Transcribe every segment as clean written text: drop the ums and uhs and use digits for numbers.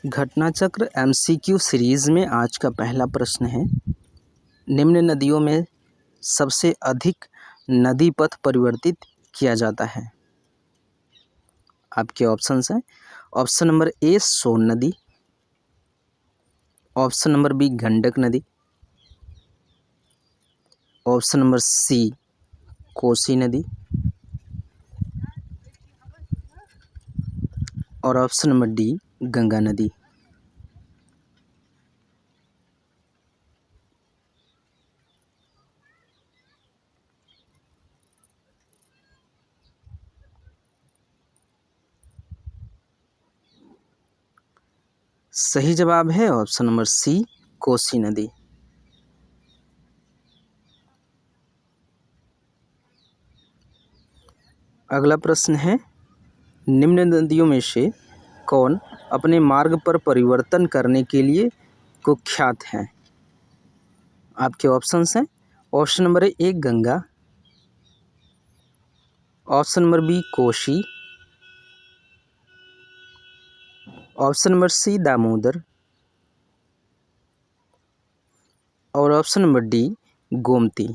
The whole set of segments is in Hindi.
घटना चक्र एमसीक्यू सीरीज में आज का पहला प्रश्न है, निम्न नदियों में सबसे अधिक नदी पथ परिवर्तित किया जाता है। आपके ऑप्शंस हैं, ऑप्शन नंबर ए सोन नदी, ऑप्शन नंबर बी गंडक नदी, ऑप्शन नंबर सी कोसी नदी और ऑप्शन नंबर डी गंगा नदी। सही जवाब है ऑप्शन नंबर सी कोसी नदी। अगला प्रश्न है, निम्न नदियों में से कौन अपने मार्ग पर परिवर्तन करने के लिए कुख्यात है। आपके ऑप्शंस हैं, option number A Ganga, option number B Kosi, option number C Damodar और ऑप्शन नंबर डी गोमती।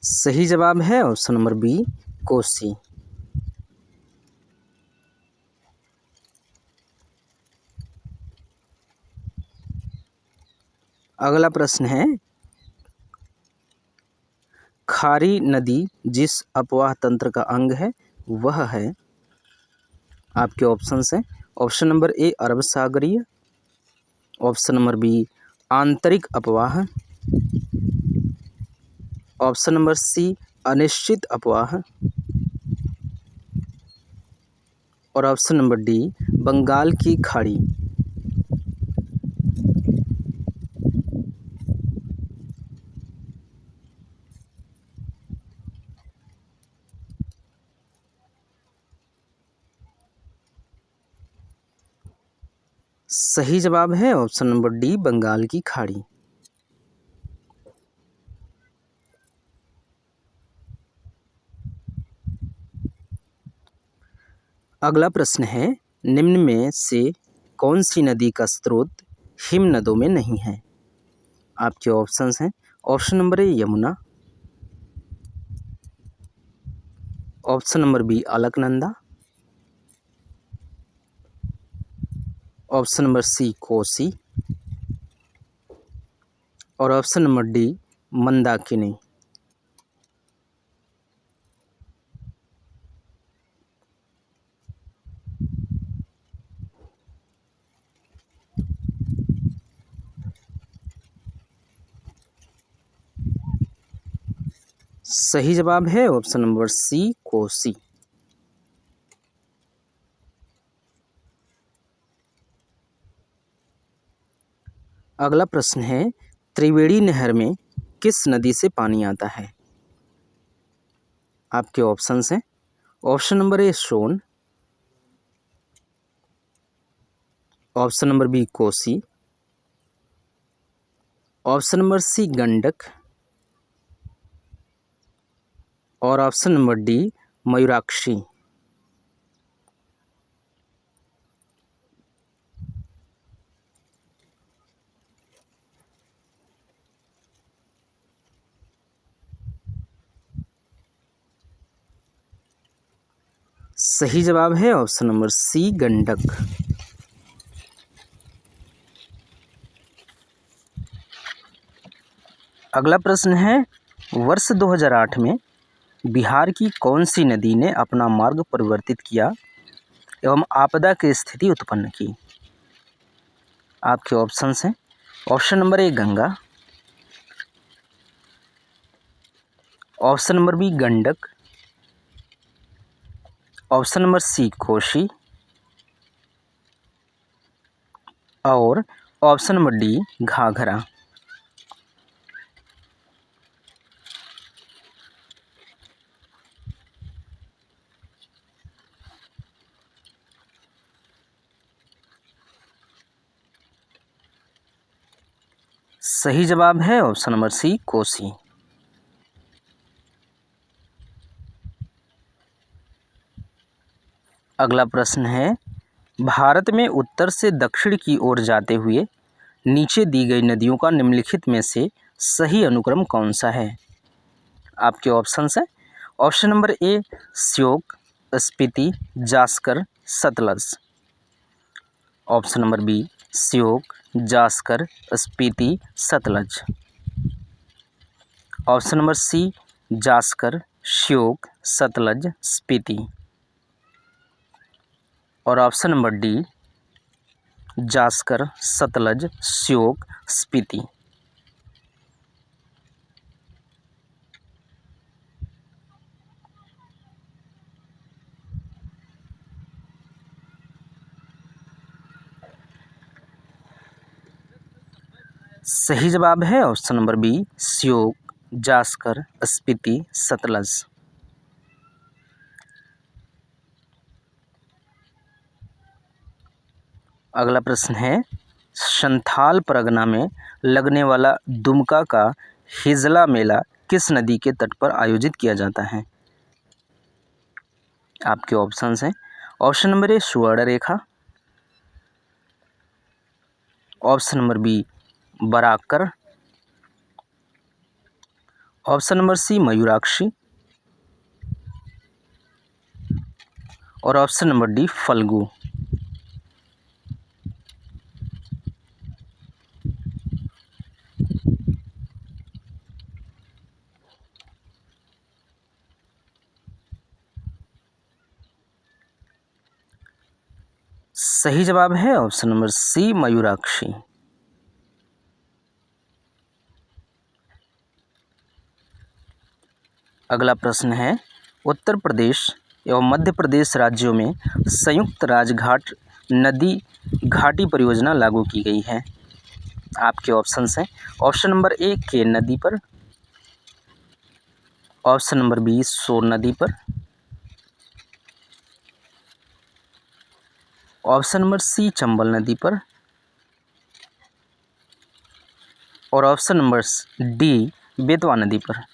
सही जवाब है ऑप्शन नंबर बी कोसी। अगला प्रश्न है, खारी नदी जिस अपवाह तंत्र का अंग है वह है। आपके ऑप्शंस हैं, ऑप्शन नंबर ए अरब सागरीय, ऑप्शन नंबर बी आंतरिक अपवाह, ऑप्शन नंबर सी अनिश्चित अपवाह और ऑप्शन नंबर डी बंगाल की खाड़ी। सही जवाब है ऑप्शन नंबर डी बंगाल की खाड़ी। अगला प्रश्न है, निम्न में से कौन सी नदी का स्रोत हिमनदों में नहीं है। आपके ऑप्शंस हैं, option number A Yamuna, option number B Alaknanda, option number C Kosi और ऑप्शन नंबर डी मंदाकिनी। सही जवाब है ऑप्शन नंबर सी कोसी। अगला प्रश्न है, त्रिवेणी नहर में किस नदी से पानी आता है। आपके ऑप्शंस हैं, option number A Son, option number B Kosi, option number C Gandak और ऑप्शन नंबर डी मयूराक्षी। सही जवाब है ऑप्शन नंबर सी गंडक। अगला प्रश्न है, वर्ष 2008 में बिहार की कौन सी नदी ने अपना मार्ग परिवर्तित किया एवं आपदा की स्थिति उत्पन्न की। आपके ऑप्शंस हैं, option number A Ganga, option number B Gandak, option number C Kosi और ऑप्शन नंबर डी घाघरा। सही जवाब है ऑप्शन नंबर सी, कोसी। अगला प्रश्न है, भारत में उत्तर से दक्षिण की ओर जाते हुए नीचे दी गई नदियों का निम्नलिखित में से सही अनुक्रम कौन सा है? आपके ऑप्शंस हैं। Option number A Shyok, Spiti, Zanskar, Sutlej. Option number B Shyok, Zanskar, Spiti, Sutlej. Option number C Zanskar, Shyok, Sutlej, Spiti. और option number D Zanskar, Sutlej, Shyok, Spiti. सही जवाब है option number B Shyok, Zanskar, Spiti, Sutlej. अगला प्रश्न है, संथाल परगना में लगने वाला दुमका का हिजला मेला किस नदी के तट पर आयोजित किया जाता है? आपके ऑप्शंस हैं। Option number A Swarnarekha, option number B Barakar, option number C Mayurakshi और ऑप्शन नंबर डी फल्गु। सही जवाब है ऑप्शन नंबर सी मयूराक्षी। अगला प्रश्न है, उत्तर प्रदेश एवं मध्य प्रदेश राज्यों में संयुक्त राजघाट नदी घाटी परियोजना लागू की गई है। आपके ऑप्शंस हैं। ऑप्शन नंबर ए केन नदी पर, ऑप्शन नंबर बी सोन नदी पर, ऑप्शन नंबर सी चंबल नदी पर और ऑप्शन नंबर डी बेतवा नदी पर।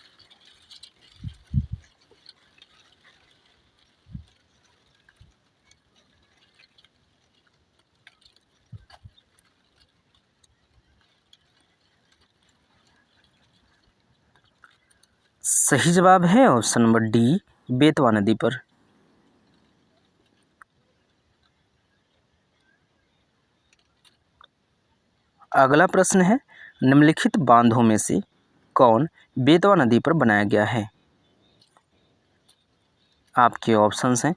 सही जवाब है ऑप्शन नंबर डी बेतवा नदी पर। अगला प्रश्न है, निम्नलिखित बांधों में से कौन बेतवा नदी पर बनाया गया है? आपके ऑप्शंस हैं।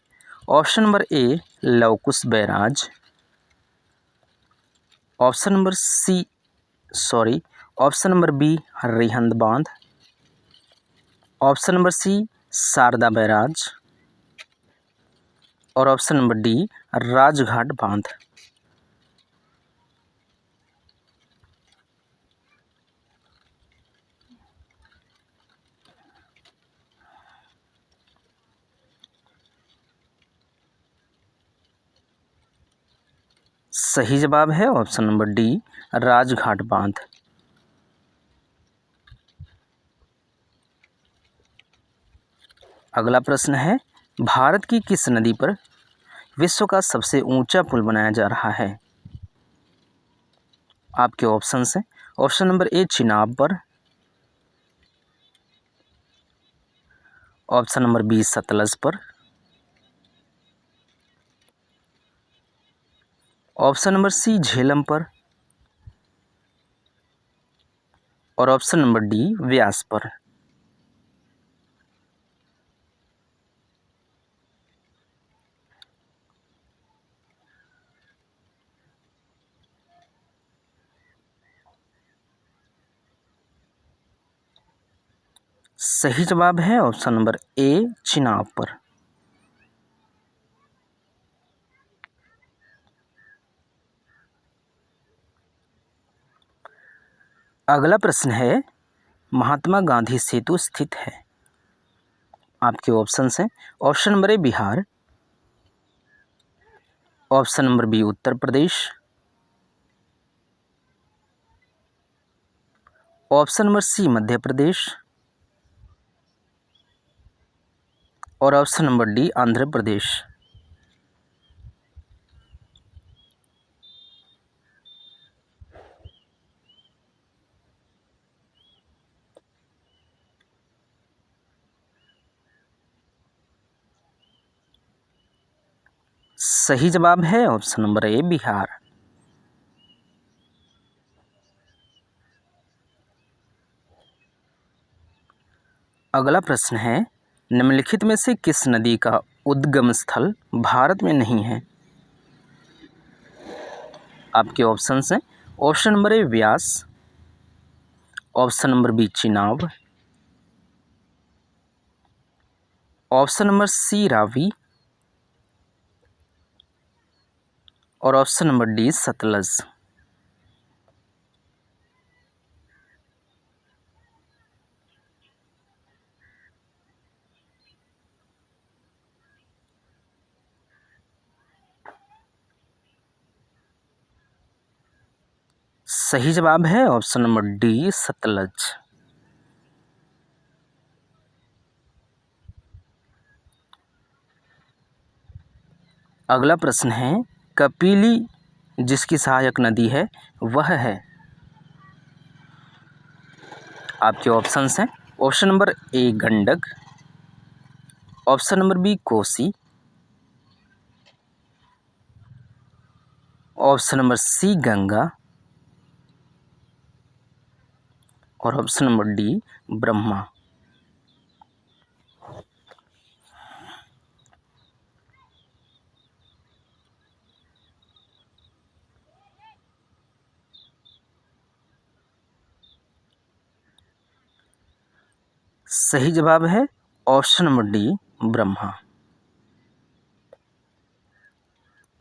Option number A Lavkush barrage, option number option number B Rihand बांध, option number C Sharda barrage और ऑप्शन नंबर डी राजघाट बांध। सही जवाब है ऑप्शन नंबर डी राजघाट बांध। अगला प्रश्न है, भारत की किस नदी पर विश्व का सबसे ऊंचा पुल बनाया जा रहा है? आपके ऑप्शंस हैं। ऑप्शन नंबर ए चिनाब पर, ऑप्शन नंबर बी सतलज पर, ऑप्शन नंबर सी झेलम पर और ऑप्शन नंबर डी व्यास पर। सही जवाब है ऑप्शन नंबर ए चिनाब पर। अगला प्रश्न है, महात्मा गांधी सेतु स्थित है? आपके ऑप्शंस हैं। Option number A Bihar, option number B Uttar Pradesh, option number C Madhya Pradesh और option number D Andhra Pradesh. सही जवाब है ऑप्शन नंबर ए बिहार। अगला प्रश्न है, निम्नलिखित में से किस नदी का उद्गम स्थल भारत में नहीं है? आपके ऑप्शंस हैं, option number A Beas, option number B Chenab, option number C Ravi और ऑप्शन नंबर डी सतलज। सही जवाब है ऑप्शन नंबर डी सतलज। अगला प्रश्न है, कपिली जिसकी सहायक नदी है वह है? आपके ऑप्शंस हैं, option number A Gandak, option number B Kosi, option number C Ganga और ऑप्शन नंबर डी ब्रह्मा। सही जवाब है ऑप्शन नंबर डी ब्रह्मा।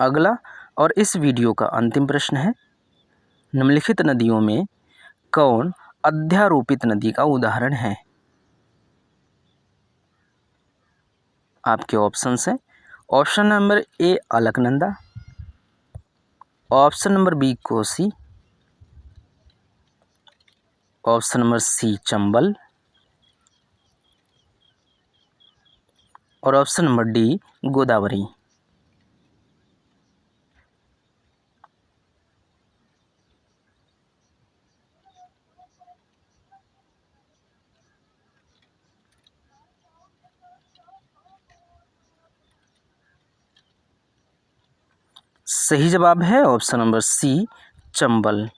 अगला और इस वीडियो का अंतिम प्रश्न है, निम्नलिखित नदियों में कौन अध्यारोपित नदी का उदाहरण है? आपके ऑप्शंस हैं, option number A Alaknanda, option number B Kosi, option number C Chambal और ऑप्शन नंबर डी गोदावरी। सही जवाब है ऑप्शन नंबर सी चंबल।